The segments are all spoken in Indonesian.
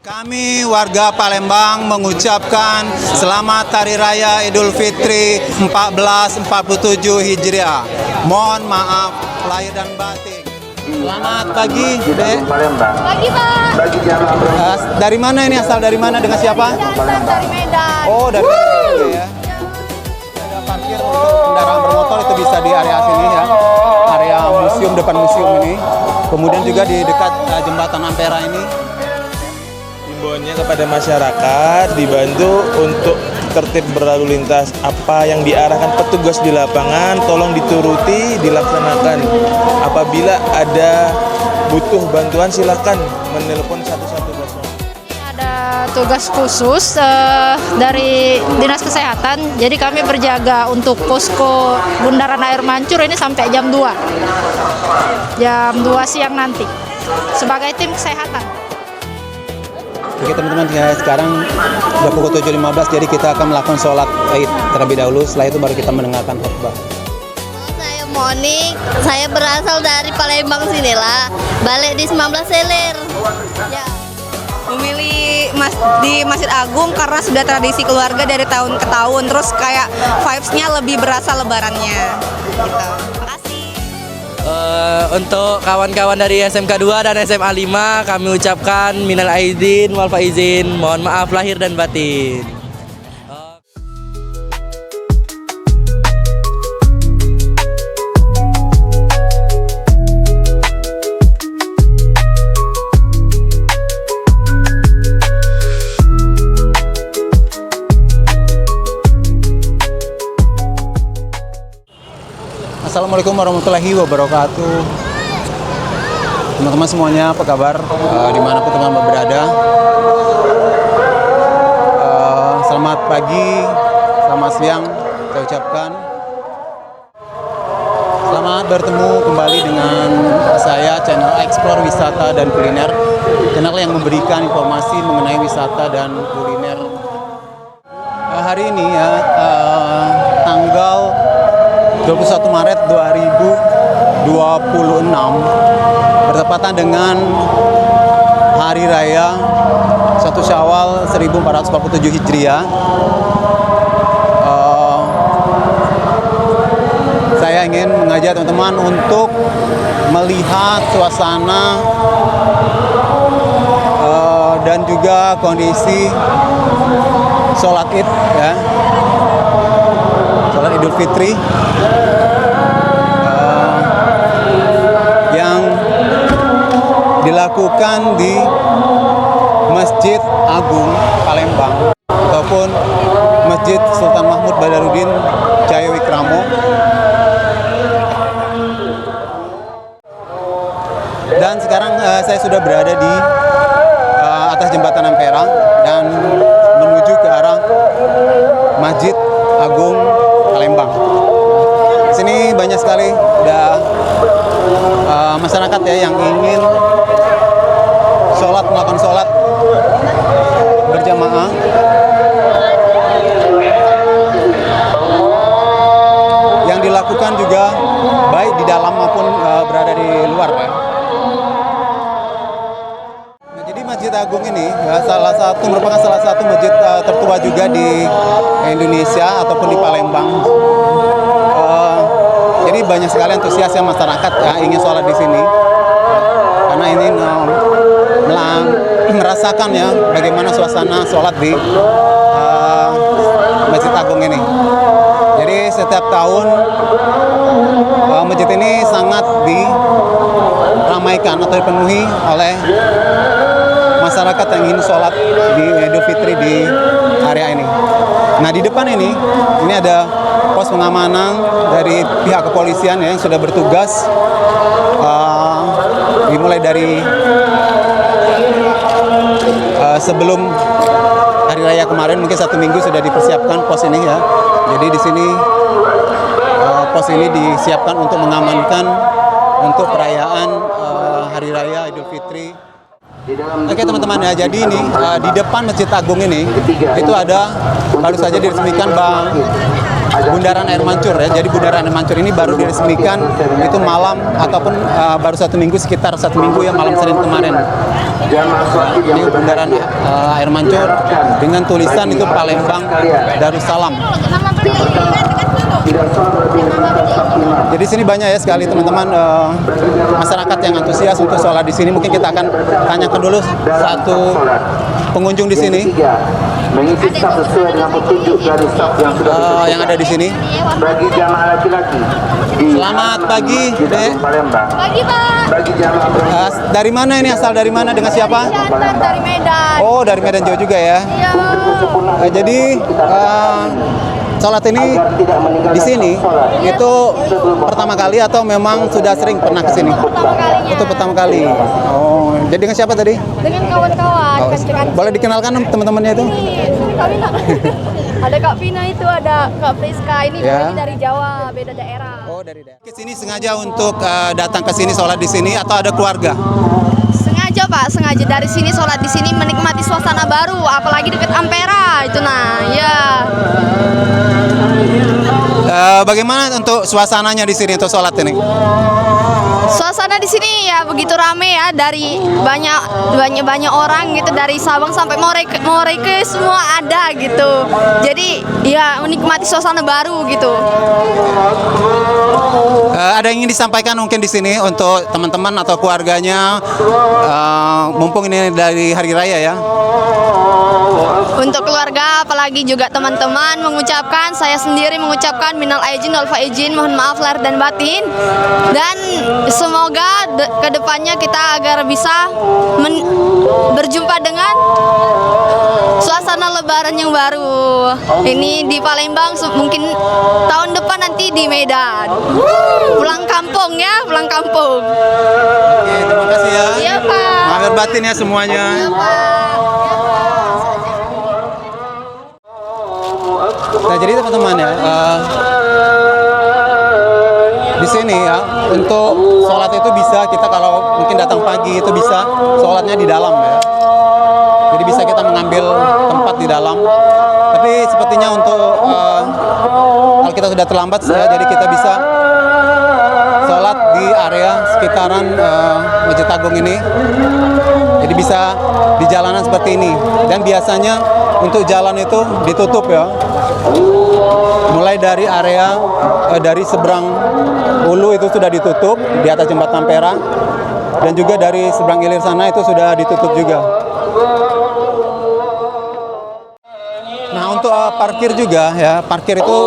Kami warga Palembang mengucapkan selamat Hari Raya Idul Fitri 1447 Hijriah. Mohon maaf lahir dan batin. Selamat pagi, Dek. Pagi, Pak. Dari mana ini? Asal dari mana? Dengan siapa? Dari Medan. Oh, dari Medan juga ya. Ada parkir untuk kendaraan bermotor itu bisa di area sini ya. Area museum, depan museum ini. Kemudian juga di dekat jembatan Ampera ini. Himbauannya kepada masyarakat dibantu untuk tertib berlalu lintas. Apa yang diarahkan petugas di lapangan tolong dituruti, dilaksanakan. Apabila ada butuh bantuan silakan menelpon 110. Ada tugas khusus dari Dinas Kesehatan. Jadi kami berjaga untuk posko Bundaran Air Mancur ini sampai jam 2. Jam 2 siang nanti. Sebagai tim kesehatan. Oke teman-teman, ya, sekarang sudah pukul 7.15, jadi kita akan melakukan sholat Id terlebih dahulu. Setelah itu baru kita mendengarkan khutbah. Saya Monik, saya berasal dari Palembang sinilah, balik di 19 Selir. Ya. Memilih di Masjid Agung karena sudah tradisi keluarga dari tahun ke tahun, terus kayak vibes-nya lebih berasa lebarannya gitu. Makasih. Untuk kawan-kawan dari SMK 2 dan SMA 5 kami ucapkan minal aidin wal faizin, mohon maaf lahir dan batin. Assalamualaikum warahmatullahi wabarakatuh. Teman-teman semuanya, apa kabar? Dimanapun teman-teman berada. Selamat pagi, selamat siang, saya ucapkan. Selamat bertemu kembali dengan saya, channel Explore Wisata dan Kuliner. Channel yang memberikan informasi mengenai wisata dan kuliner. Hari ini ya, tanggal 21 Maret 2026 bertepatan dengan Hari Raya 1 Syawal 1447 Hijriah. Saya ingin mengajak teman-teman untuk melihat suasana dan juga kondisi sholat Id ya. Sholat Idul Fitri yang dilakukan di Masjid Agung Palembang ataupun Masjid Sultan Mahmud Badarudin Jaya Wikramo. Dan sekarang saya sudah berada di atas jembatan Ampera dan menuju ke arah Masjid Agung Palembang. Di sini banyak sekali masyarakat ya yang ingin melakukan sholat berjamaah. Yang dilakukan juga baik di dalam maupun berada di luar ya. Nah, jadi Masjid Agung ini ya, merupakan salah satu masjid tertua juga di Indonesia ataupun di Palembang. Jadi banyak sekali antusias ya masyarakat ya, ingin sholat di sini karena ini merasakan ya bagaimana suasana sholat di Masjid Agung ini. Jadi setiap tahun masjid ini sangat diramaikan atau dipenuhi oleh masyarakat yang ingin sholat di Idul Fitri di area ini. Nah di depan ini ada pos pengamanan dari pihak kepolisian ya, yang sudah bertugas dimulai dari sebelum Hari Raya kemarin, mungkin 1 minggu sudah dipersiapkan pos ini ya. Jadi di sini pos ini disiapkan untuk mengamankan untuk perayaan Hari Raya Idul Fitri. Oke teman-teman ya, jadi ini di depan Masjid Agung ini itu ada baru saja diresmikan Bundaran Air Mancur ya. Jadi Bundaran Air Mancur ini baru diresmikan itu malam ataupun baru 1 minggu, sekitar 1 minggu ya, malam Senin kemarin. Ini Bundaran Air Mancur dengan tulisan itu Palembang Darussalam. Jadi sini banyak ya sekali teman-teman masyarakat yang antusias untuk sholat di sini. Mungkin kita akan tanyakan dulu satu pengunjung di sini mengisi saf sesuai dengan petunjuk dari saf yang sudah yang ada di sini. bagi jamaah laki-laki. Selamat pagi, Dek. Palembang. Pagi Pak. Bagi jamaah Dari mana ini, asal dari mana, dengan siapa? Jantan dari Medan. Oh, dari Medan jauh juga ya. Iya. Jadi sholat ini di sini itu pertama kali atau memang sudah sering pernah ke sini? Pertama kalinya. Itu pertama kali. Oh, jadi dengan siapa tadi? Dengan kawan-kawan. Oh, boleh dikenalkan teman-temannya itu? Ini Kak Vina. Ada Kak Vina itu, ada Kak Priska. Ini Ya. dari Jawa, beda daerah. Oh, dari daerah. Ke sini sengaja untuk datang ke sini sholat di sini atau ada keluarga? Sengaja Pak, sengaja dari sini sholat di sini menikmati suasana baru, apalagi dekat Ampera itu ya. Bagaimana untuk suasananya di sini untuk sholat ini? Suasana di sini ya begitu rame ya, dari banyak orang gitu, dari Sabang sampai Merauke semua ada gitu. Jadi ya menikmati suasana baru gitu. Ada yang ingin disampaikan mungkin di sini untuk teman-teman atau keluarganya, mumpung ini dari Hari Raya ya. Untuk keluarga, apalagi juga teman-teman, saya sendiri mengucapkan minal aidin wal faizin, mohon maaf lahir dan batin, dan semoga kedepannya kita agar bisa berjumpa dengan suasana Lebaran yang baru. Ini di Palembang, mungkin tahun depan nanti di Medan. Pulang kampung ya, pulang kampung. Oke, terima kasih ya. Iya Pak. Lahir batin ya semuanya. Iya Pak. Nah, jadi teman-teman ya, di sini ya untuk sholat itu bisa kita, kalau mungkin datang pagi itu bisa sholatnya di dalam ya. Jadi bisa kita mengambil tempat di dalam. Tapi sepertinya untuk kalau kita sudah terlambat ya, jadi kita bisa sholat di area sekitaran Masjid Agung ini. Jadi bisa di jalanan seperti ini. Dan biasanya untuk jalan itu ditutup ya. Mulai dari area dari seberang Ulu itu sudah ditutup di atas jembatan Ampera, dan juga dari seberang Ilir sana itu sudah ditutup juga. Nah, untuk parkir juga ya, parkir itu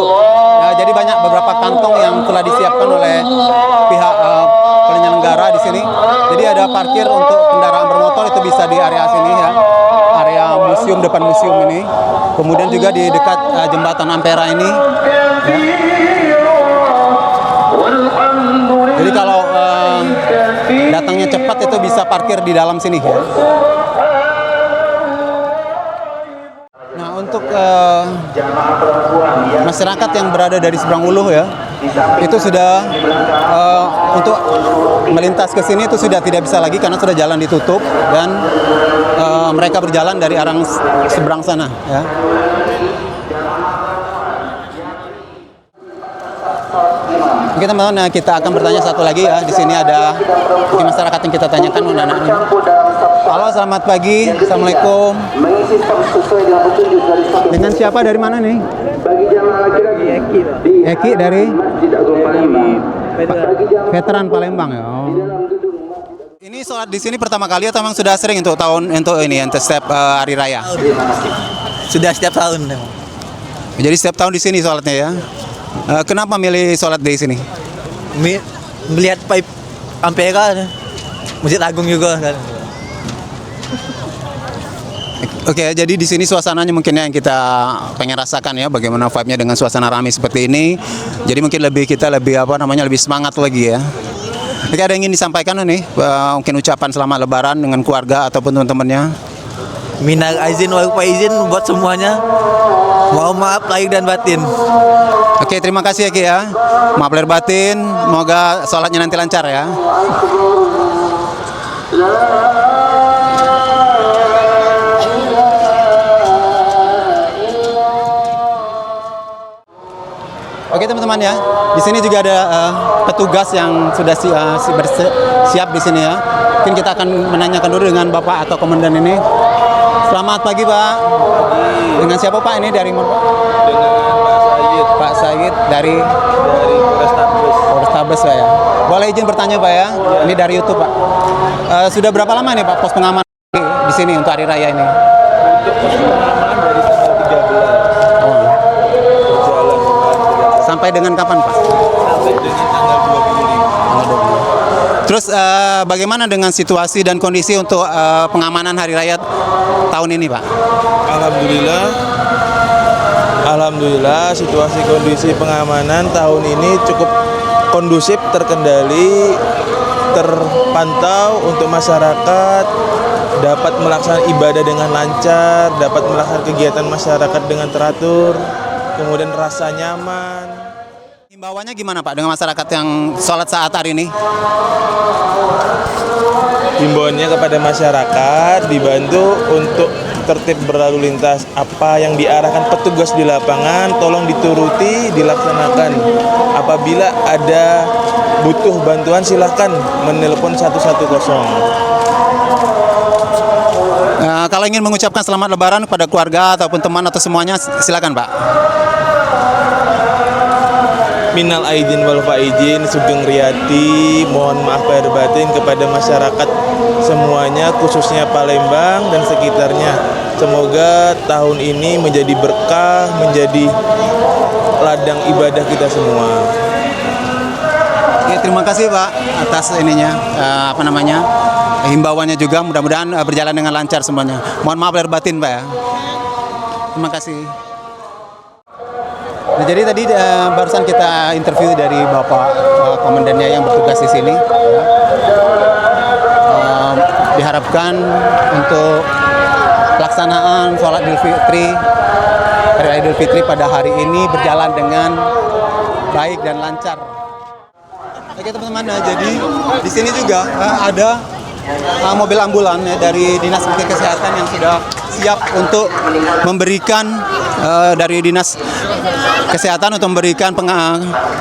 ya, jadi banyak beberapa kantong yang telah disiapkan oleh pihak penyelenggara di sini. Jadi ada parkir untuk kendaraan bermotor itu bisa di area sini ya, area museum, depan museum ini. Kemudian juga di dekat jembatan Ampera ini. Ya. Jadi kalau datangnya cepat itu bisa parkir di dalam sini ya. Nah, untuk masyarakat yang berada dari seberang Ulu ya, itu sudah untuk melintas ke sini itu sudah tidak bisa lagi karena sudah jalan ditutup, dan mereka berjalan dari arah seberang sana ya. Oke teman-teman, nah kita akan bertanya satu lagi ya. Di sini ada mungkin masyarakat yang kita tanyakan, anak-anak ini. Halo, selamat pagi. Assalamualaikum. mengisi saf sesuai dengan petunjuk dari saf. Dengan siapa, dari mana nih? Bagi jamaah laki-laki. Eki dari Masjid Agung Palembang. Bagi jamaah veteran Palembang ya. Oh. Ini sholat di sini pertama kali atau memang sudah sering untuk untuk setiap hari raya? Sudah setiap tahun. Jadi setiap tahun di sini sholatnya ya. Kenapa milih sholat di sini? Melihat pipe Ampera, Masjid Agung juga kan. Oke, jadi di sini suasananya mungkin yang kita pengen rasakan ya, bagaimana vibe-nya dengan suasana ramai seperti ini. Jadi mungkin kita lebih semangat lagi ya. Oke, ada yang ingin disampaikan nih? Mungkin ucapan selamat Lebaran dengan keluarga ataupun teman-temannya. Minal aidin wal faizin buat semuanya. Mohon maaf lahir dan batin. Oke, terima kasih ya Ki ya. Maaf lahir batin, semoga sholatnya nanti lancar ya. Oke teman-teman ya, di sini juga ada petugas yang sudah siap di sini ya. Mungkin kita akan menanyakan dulu dengan Bapak atau komandan ini. Selamat pagi Pak. Dengan siapa Pak ini dari mana Pak? Dengan Pak Said dari Polrestabes Pak ya. Boleh izin bertanya Pak ya? Ini dari YouTube Pak. Sudah berapa lama nih Pak pos pengamanan di sini untuk hari raya ini? pengamanan dari tanggal 13 Oh. berjalan Sampai dengan kapan Pak? sampai dengan tanggal 25. Terus bagaimana dengan situasi dan kondisi untuk pengamanan hari raya tahun ini Pak? Alhamdulillah situasi kondisi pengamanan tahun ini cukup kondusif, terkendali, terpantau untuk masyarakat dapat melaksanakan ibadah dengan lancar, dapat melaksanakan kegiatan masyarakat dengan teratur, kemudian rasa nyaman. Himbauannya gimana Pak dengan masyarakat yang sholat saat hari ini? Himbauannya kepada masyarakat dibantu untuk tertib berlalu lintas. Apa yang diarahkan petugas di lapangan tolong dituruti, dilaksanakan. Apabila ada butuh bantuan silahkan menelpon 110. Kalau ingin mengucapkan selamat lebaran kepada keluarga ataupun teman atau semuanya silakan Pak. Minal aidin wal faizin, Sugeng Riyadi, mohon maaf lahir batin kepada masyarakat semuanya, khususnya Palembang dan sekitarnya. Semoga tahun ini menjadi berkah, menjadi ladang ibadah kita semua. Ya, terima kasih Pak atas ininya himbauannya juga, mudah-mudahan berjalan dengan lancar semuanya. Mohon maaf lahir batin Pak ya. Terima kasih. Nah, jadi tadi barusan kita interview dari Bapak komandannya yang bertugas di sini. Diharapkan untuk pelaksanaan sholat Idul Fitri, hari raya Idul Fitri pada hari ini berjalan dengan baik dan lancar. Oke teman-teman, jadi di sini juga ada mobil ambulan ya, dari Dinas Kesehatan yang sudah siap untuk memberikan dari Dinas Kesehatan untuk memberikan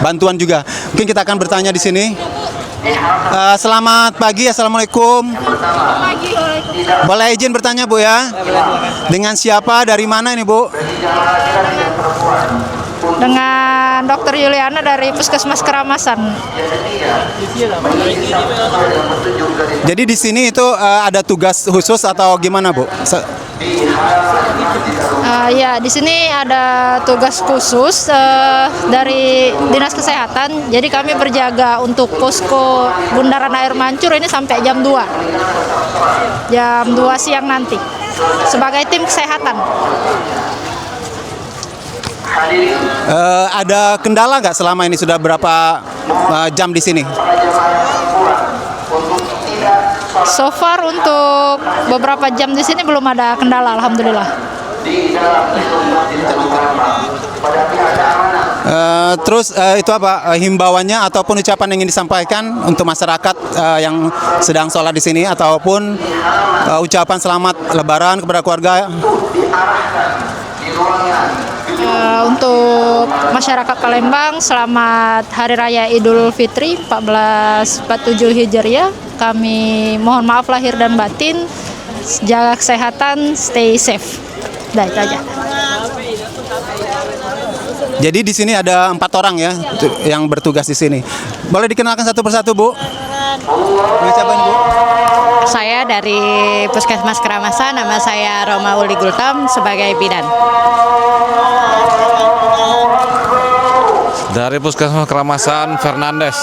bantuan juga. Mungkin kita akan bertanya di sini. Selamat pagi, assalamualaikum. Boleh izin bertanya Bu ya? Dengan siapa, dari mana ini Bu? Dengan Dr. Yuliana dari Puskesmas Keramasan. Jadi di sini itu ada tugas khusus atau gimana Bu? Ya, di sini ada tugas khusus dari Dinas Kesehatan. Jadi kami berjaga untuk posko Bundaran Air Mancur ini sampai jam 2. Jam 2 siang nanti. Sebagai tim kesehatan. Ada kendala nggak selama ini, sudah berapa jam di sini? So far untuk beberapa jam di sini belum ada kendala, alhamdulillah. Terus itu apa himbauannya ataupun ucapan yang ingin disampaikan untuk masyarakat yang sedang sholat di sini, ataupun ucapan selamat Lebaran kepada keluarga? Untuk masyarakat Palembang, selamat Hari Raya Idul Fitri 1447 Hijriah. Kami mohon maaf lahir dan batin. Jaga kesehatan, stay safe. Dah itu aja. Jadi di sini ada 4 orang ya yang bertugas di sini. Boleh dikenalkan satu persatu Bu? Siapa ini Bu? Saya dari Puskesmas Keramasan, nama saya Roma Uli Gultam sebagai bidan. Dari Puskesmas Keramasan, Fernandes.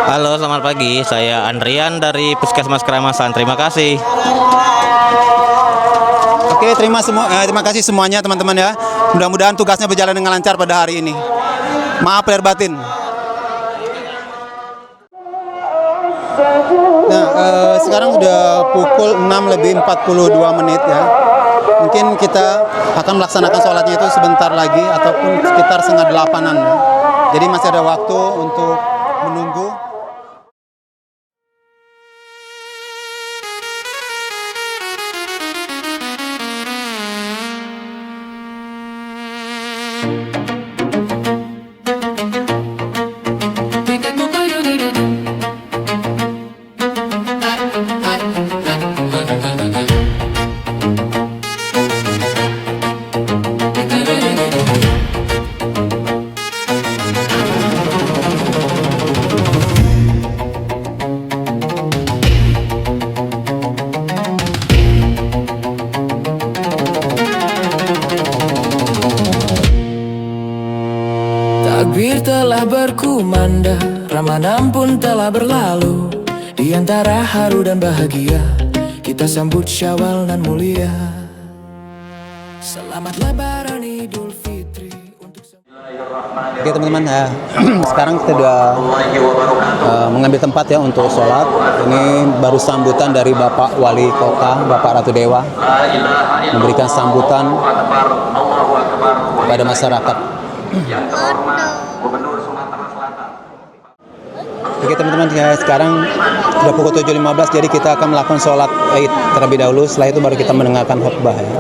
Halo, selamat pagi. Saya Andrian dari Puskesmas Keramasan. Terima kasih. Oke, terima kasih semuanya teman-teman ya. Mudah-mudahan tugasnya berjalan dengan lancar pada hari ini. Maaf lahir batin. Nah, sekarang sudah pukul 6:42 ya. Mungkin kita akan melaksanakan sholatnya itu sebentar lagi ataupun sekitar 7:30-an ya. Jadi masih ada waktu untuk menunggu. telah berkumandang, Ramadan pun telah berlalu. Di antara haru dan bahagia, kita sambut Syawal nan mulia. Selamat Lebaran Idul Fitri untuk Oke teman-teman, sekarang kita sudah mengambil tempat ya untuk sholat. Ini baru sambutan dari Bapak Wali Kota, Bapak Ratu Dewa, memberikan sambutan kepada masyarakat. Oke teman-teman, sekarang sudah pukul 7.15, jadi kita akan melakukan sholat Id terlebih dahulu. Setelah itu baru kita mendengarkan khutbah ya.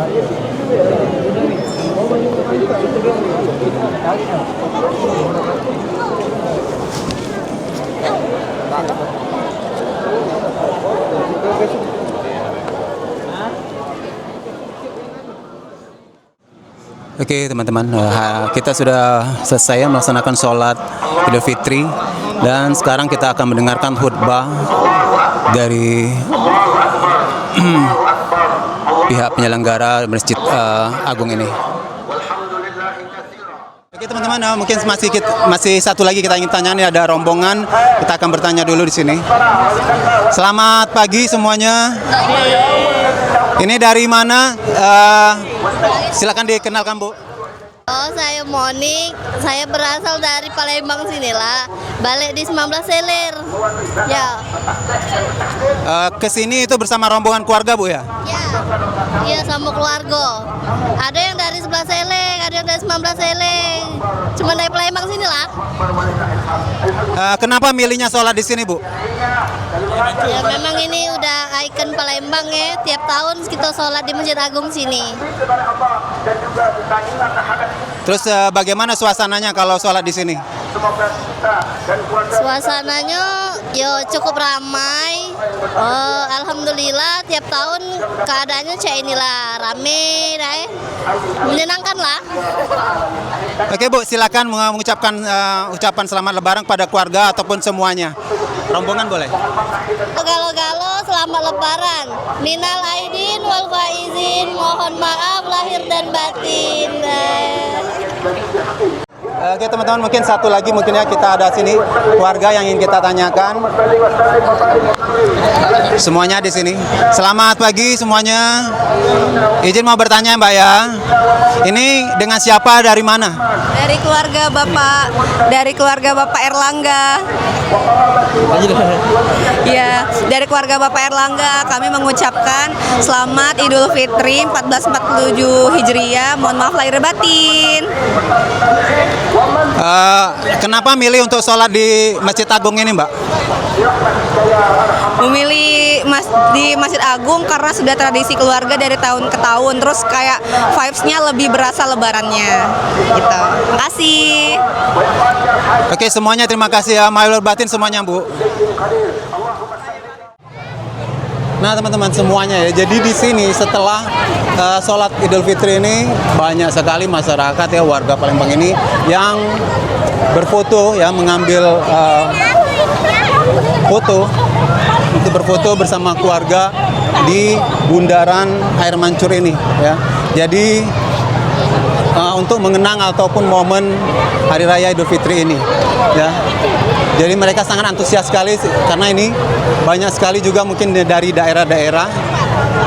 Oke teman-teman, kita sudah selesai melaksanakan sholat Idul Fitri dan sekarang kita akan mendengarkan khutbah dari pihak penyelenggara Masjid Agung ini. Oke teman-teman, mungkin masih satu lagi kita ingin tanya, nih ada rombongan, kita akan bertanya dulu di sini. Selamat pagi semuanya. Ini dari mana? Silakan dikenalkan Bu. Oh, saya Monik. Saya berasal dari Palembang sinilah. Balik di 19 Selir. Ya. Kesini itu bersama rombongan keluarga Bu ya? Ya. Iya sama keluarga. Ada yang dari 11 Seleng, ada yang dari 19 Seleng. Cuma dari Palembang sinilah. Kenapa milihnya sholat di sini Bu? Ya memang ini udah ikon Palembang ya. Tiap tahun kita sholat di Masjid Agung sini. Terus bagaimana suasananya kalau sholat di sini? Suasananya ya cukup ramai. Alhamdulillah tiap tahun keadaannya kayak inilah, rame, menyenangkan lah. Oke Bu, silakan mengucapkan ucapan selamat Lebaran pada keluarga ataupun semuanya. Rombongan boleh. Galo-galo selamat Lebaran. Minal aidin wal faizin, mohon maaf lahir dan batin. Oke teman-teman, mungkin satu lagi ya kita ada sini keluarga yang ingin kita tanyakan. Semuanya di sini. Selamat pagi semuanya. Izin mau bertanya Mbak ya. Ini dengan siapa, dari mana? Dari keluarga Bapak Erlangga. Ya, dari keluarga Bapak Erlangga kami mengucapkan selamat Idul Fitri 1447 Hijriah. Mohon maaf lahir batin. Kenapa milih untuk sholat di Masjid Agung ini Mbak? Memilih di Masjid Agung karena sudah tradisi keluarga dari tahun ke tahun. Terus kayak vibes-nya lebih berasa lebarannya. Gitu. Terima kasih. Oke semuanya terima kasih ya. Mahir batin semuanya Bu. Nah teman-teman semuanya ya, jadi di sini setelah sholat Idul Fitri ini banyak sekali masyarakat ya, warga Palembang ini yang berfoto ya, mengambil foto untuk berfoto bersama keluarga di bundaran air mancur ini ya. Jadi untuk mengenang ataupun momen Hari Raya Idul Fitri ini ya. Jadi mereka sangat antusias sekali karena ini banyak sekali juga mungkin dari daerah-daerah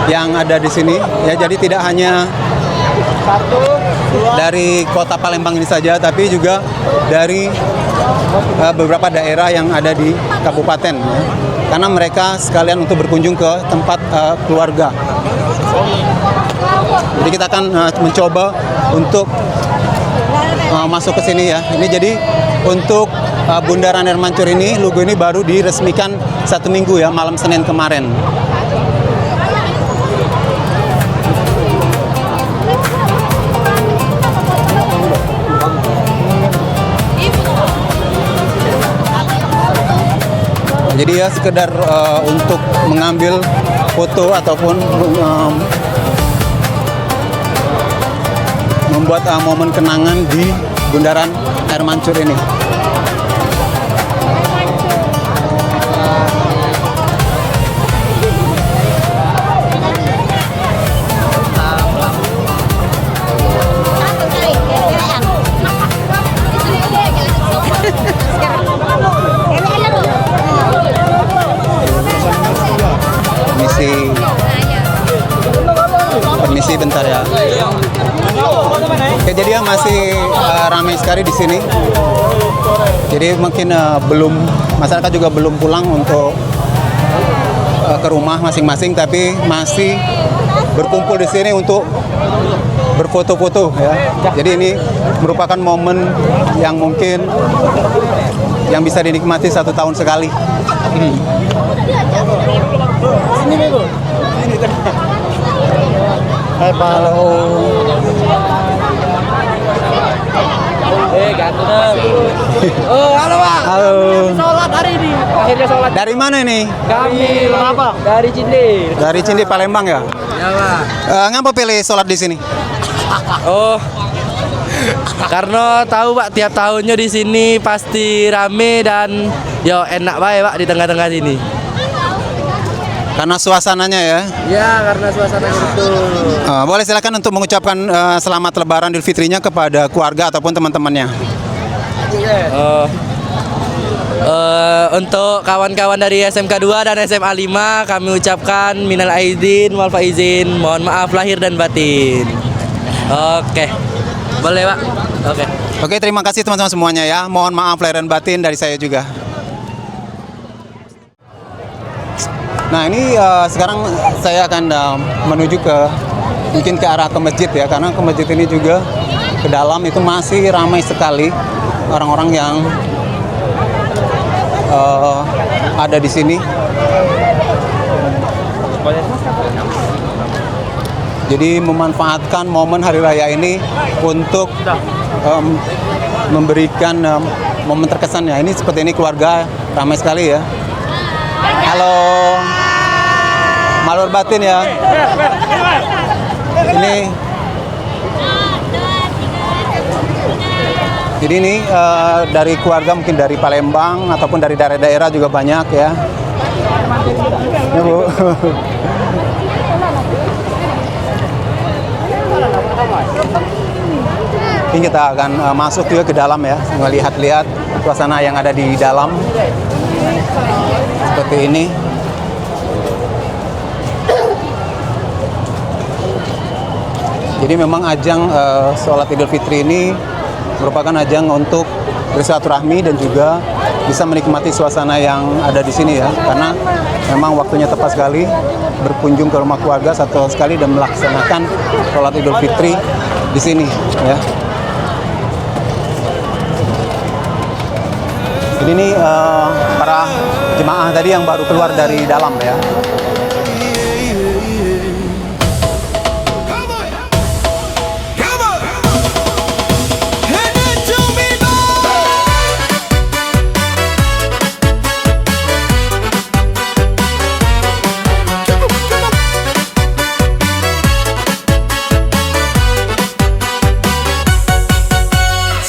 yang ada di sini ya. Jadi tidak hanya dari kota Palembang ini saja, tapi juga dari beberapa daerah yang ada di kabupaten ya. Karena mereka sekalian untuk berkunjung ke tempat keluarga. Jadi kita akan mencoba untuk masuk ke sini ya. Ini jadi untuk bundaran air mancur ini, logo ini baru diresmikan 1 minggu ya, malam Senin kemarin. Jadi ya sekedar untuk mengambil foto ataupun membuat momen kenangan di bundaran air mancur ini. Permisi bentar ya. Oke, jadi ya masih ramai sekali di sini. Jadi mungkin masyarakat juga belum pulang untuk ke rumah masing-masing, tapi masih berkumpul di sini untuk berfoto-foto ya. Jadi ini merupakan momen yang mungkin yang bisa dinikmati 1 tahun sekali. Halo. Oh, halo Pak. Halo. Sholat hari ini. Akhirnya sholat. Dari mana ini? Kami apa? Dari Cinde. Dari Cinde Palembang ya? Ya Pak. Ngapa pilih sholat di sini? Oh, karena tahu Pak tiap tahunnya di sini pasti rame dan yo enak baik Pak di tengah-tengah sini. Karena suasananya ya? Ya, karena suasananya betul. Boleh silakan untuk mengucapkan selamat Lebaran Idul Fitrinya kepada keluarga ataupun teman-temannya. Untuk kawan-kawan dari SMK 2 dan SMA 5 kami ucapkan minal aidin wal faizin, mohon maaf lahir dan batin. Oke. Boleh, Pak? Oke. Oke, terima kasih teman-teman semuanya ya. Mohon maaf lahir dan batin dari saya juga. Nah, ini sekarang saya akan menuju mungkin ke arah ke masjid ya, karena ke masjid ini juga ke dalam itu masih ramai sekali orang-orang yang ada di sini. Jadi memanfaatkan momen hari raya ini untuk memberikan momen terkesan ya. Ini seperti ini keluarga ramai sekali ya. Halo, malur batin ya. Jadi ini dari keluarga mungkin dari Palembang ataupun dari daerah-daerah juga banyak ya. Ya, Bu. Ini kita akan masuk juga ke dalam ya, melihat-lihat suasana yang ada di dalam. Seperti ini. Jadi memang ajang sholat Idul Fitri ini merupakan ajang untuk bersilaturahmi dan juga bisa menikmati suasana yang ada di sini ya, karena memang waktunya tepat sekali berkunjung ke rumah keluarga satu sekali dan melaksanakan sholat Idul Fitri di sini ya. Jadi ini para jemaah tadi yang baru keluar dari dalam ya.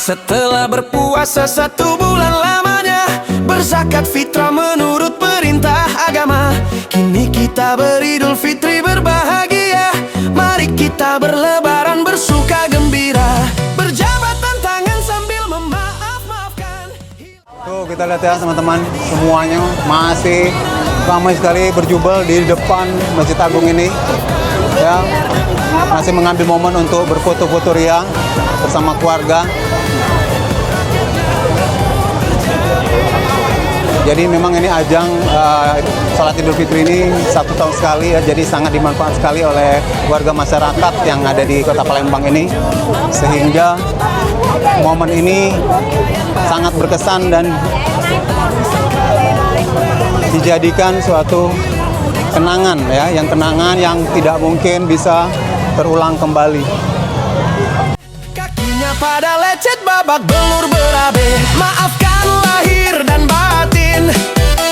Setelah berpuasa 1 bulan lamanya, berzakat fitrah menurut perintah agama, kini kita beridul fitri berbahagia. Mari kita berlebaran bersuka gembira, berjabatan tangan sambil memaaf-maafkan. Tuh kita lihat ya teman-teman, semuanya masih ramai sekali berjubel di depan Masjid Agung ini ya, masih mengambil momen untuk berfoto-foto ria bersama keluarga. Jadi memang ini ajang sholat Idul Fitri ini 1 tahun sekali ya, jadi sangat dimanfaat sekali oleh warga masyarakat yang ada di Kota Palembang ini, sehingga momen ini sangat berkesan dan dijadikan suatu kenangan ya, yang tidak mungkin bisa terulang kembali. Kakinya pada lecet babak belur berabe, maafkan lahir dan batin.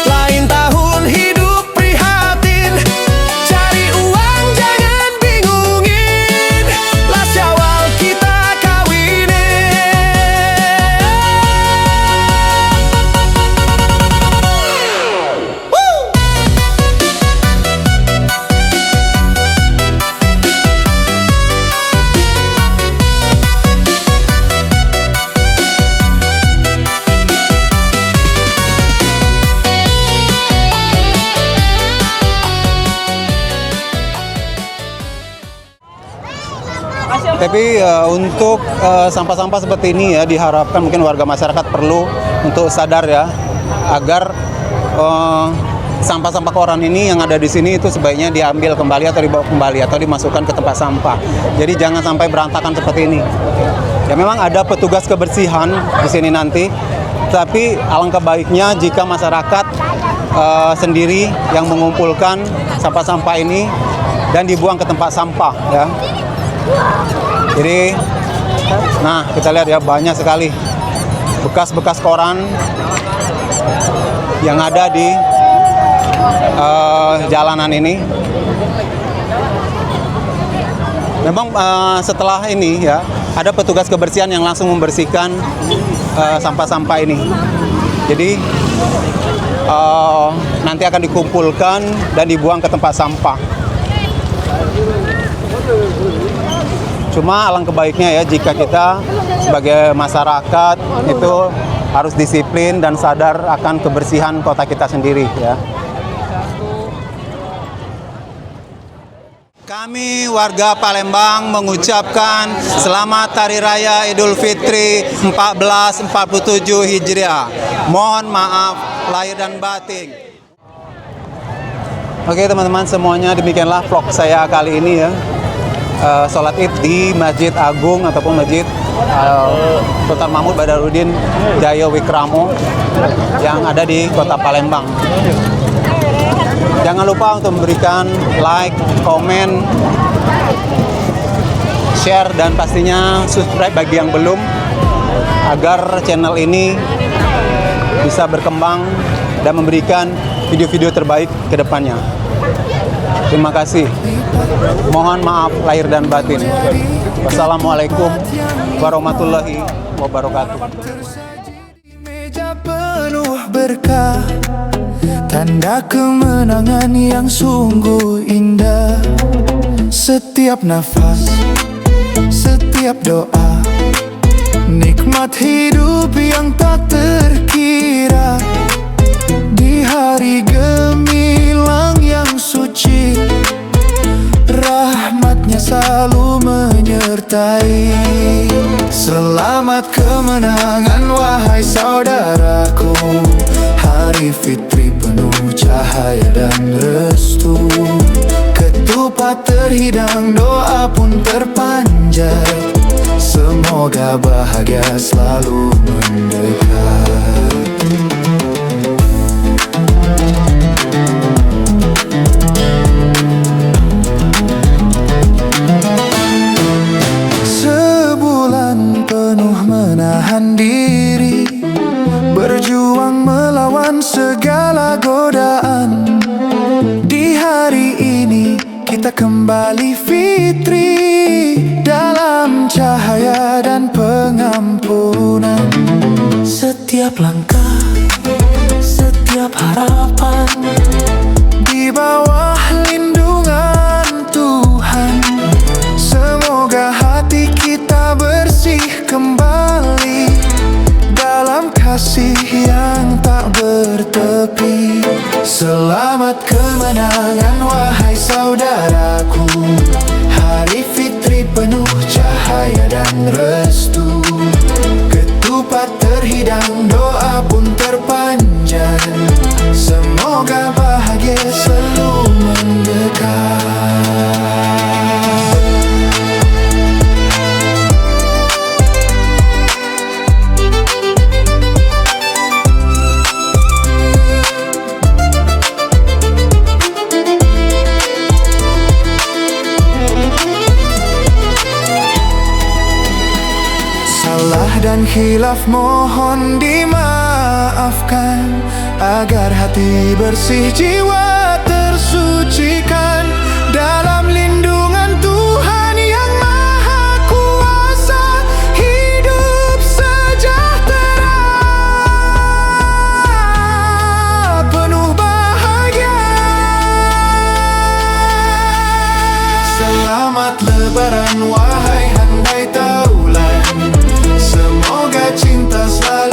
Lain tahun hidup prihatin, cari uang jangan bingungin, las Syawal kita kawinin. Tapi untuk sampah-sampah seperti ini ya diharapkan mungkin warga masyarakat perlu untuk sadar ya agar sampah-sampah koran ini yang ada di sini itu sebaiknya diambil kembali atau dibawa kembali atau dimasukkan ke tempat sampah. Jadi jangan sampai berantakan seperti ini. Ya memang ada petugas kebersihan di sini nanti, tapi alangkah baiknya jika masyarakat sendiri yang mengumpulkan sampah-sampah ini dan dibuang ke tempat sampah ya. Jadi, nah kita lihat ya banyak sekali bekas-bekas koran yang ada di jalanan ini. Memang setelah ini ya ada petugas kebersihan yang langsung membersihkan sampah-sampah ini. Jadi nanti akan dikumpulkan dan dibuang ke tempat sampah. Cuma alangkah baiknya ya jika kita sebagai masyarakat itu harus disiplin dan sadar akan kebersihan kota kita sendiri ya. Kami warga Palembang mengucapkan selamat Hari Raya Idul Fitri 1447 Hijriah. Mohon maaf lahir dan batin. Oke teman-teman semuanya, demikianlah vlog saya kali ini ya. Sholat Id di Masjid Agung ataupun Masjid Sultan Mahmud Badarudin Jaya Wikramo yang ada di Kota Palembang. Jangan lupa untuk memberikan like, komen, share dan pastinya subscribe bagi yang belum agar channel ini bisa berkembang dan memberikan video-video terbaik ke depannya. Terima kasih. Mohon maaf lahir dan batin. Wassalamualaikum warahmatullahi wabarakatuh. Meja penuh berkah, tanda kemenangan yang sungguh indah. Setiap nafas, setiap doa, nikmat hidup yang tak terkira. Di hari gemilang yang suci, rahmatnya selalu menyertai. Selamat kemenangan wahai saudaraku, Hari Fitri penuh cahaya dan restu. Ketupat terhidang, doa pun terpanjat. Semoga bahagia selalu mendekat. Sebulan penuh menahan diri, berjuang melawan segala godaan. Di hari ini kita kembali fitri dalam cahaya dan pengampunan. Setiap langkah, setiap harapan di bawah lindungan Tuhan. Semoga hati kita bersih kembali dalam kasih yang tak bertepi. Selamat kemenangan wahai saudaraku, Hari Fitri penuh cahaya dan restu. Ketupat terhidang, doa pun terpanjat. Semoga bahagia selalu mendekat. Salah dan khilaf mohon dimaafkan, agar hati bersih jiwa tersucikan dalam lindungan Tuhan yang Maha Kuasa. Hidup sejahtera, penuh bahagia. Selamat Lebaran wahai handai taulan, semoga cinta selalu